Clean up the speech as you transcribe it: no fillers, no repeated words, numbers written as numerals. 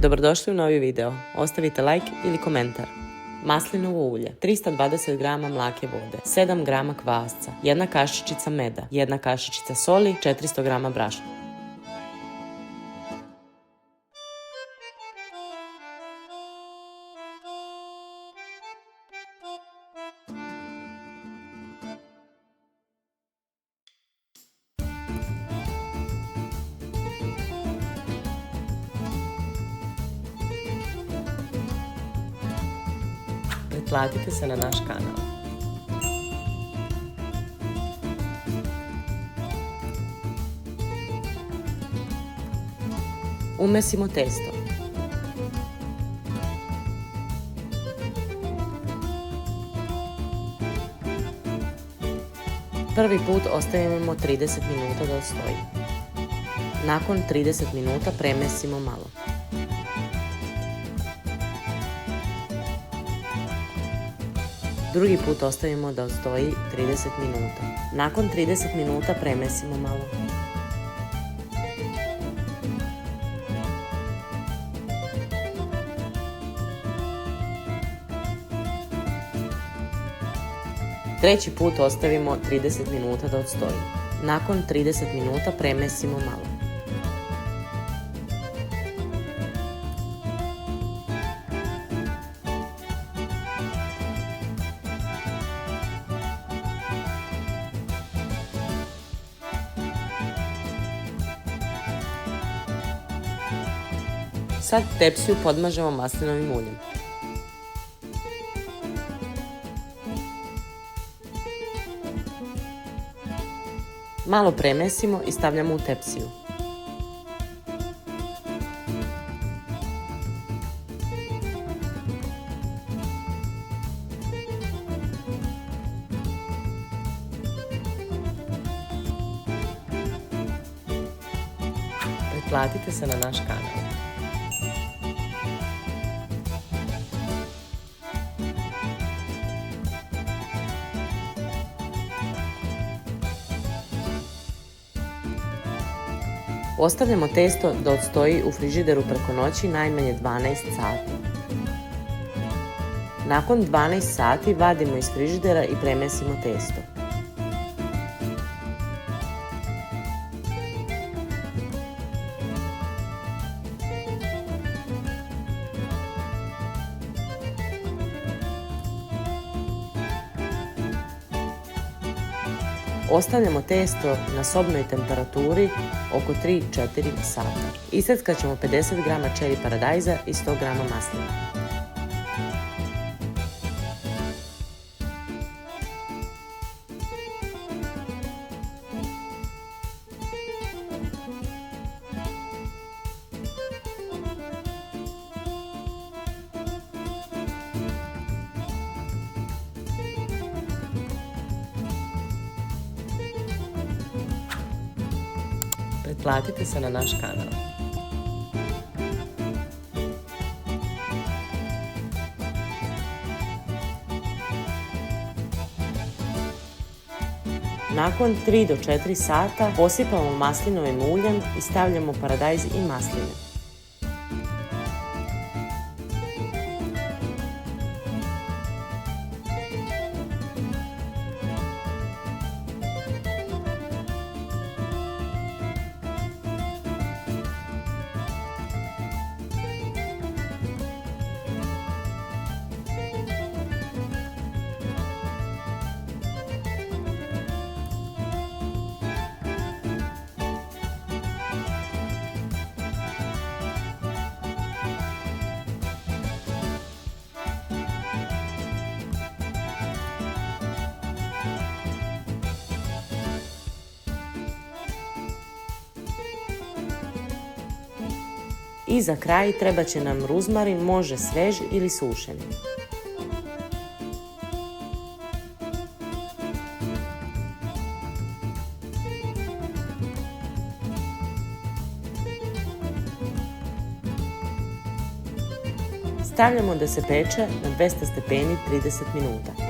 Dobrodošli u novi video. Ostavite like ili komentar. Maslinovo ulje, 320 g mlake vode, 7 g kvasca, 1 kašičica meda, 1 kašičica soli, 400 g brašna. Pretplatite se na naš kanal. Umesimo testo. Prvi put ostavimo 30 minuta da odstoji. Nakon 30 minuta premesimo malo. Drugi put ostavimo da odstoji 30 minuta. Nakon 30 minuta premesimo malo. Treći put ostavimo 30 minuta da odstoji. Nakon 30 minuta premesimo malo. Sad tepsiju podmažemo maslinovim uljem. Malo premesimo i stavljamo u tepsiju. Pretplatite se na naš kanal. Ostavljamo testo da odstoji u frižideru preko noći najmanje 12 sati. Nakon 12 sati vadimo iz frižidera i premesimo testo. Ostavljamo testo na sobnoj temperaturi oko 3-4 sata. Iseckat ćemo 50 g čeri paradajza i 100 g maslina. Pretplatite se na naš kanal. Nakon 3 do 4 sata posipamo maslinovim uljem i stavljamo paradajz i masline. I za kraj trebat će nam ruzmarin, može svež ili sušeni. Stavljamo da se peče na 200 stepeni 30 minuta.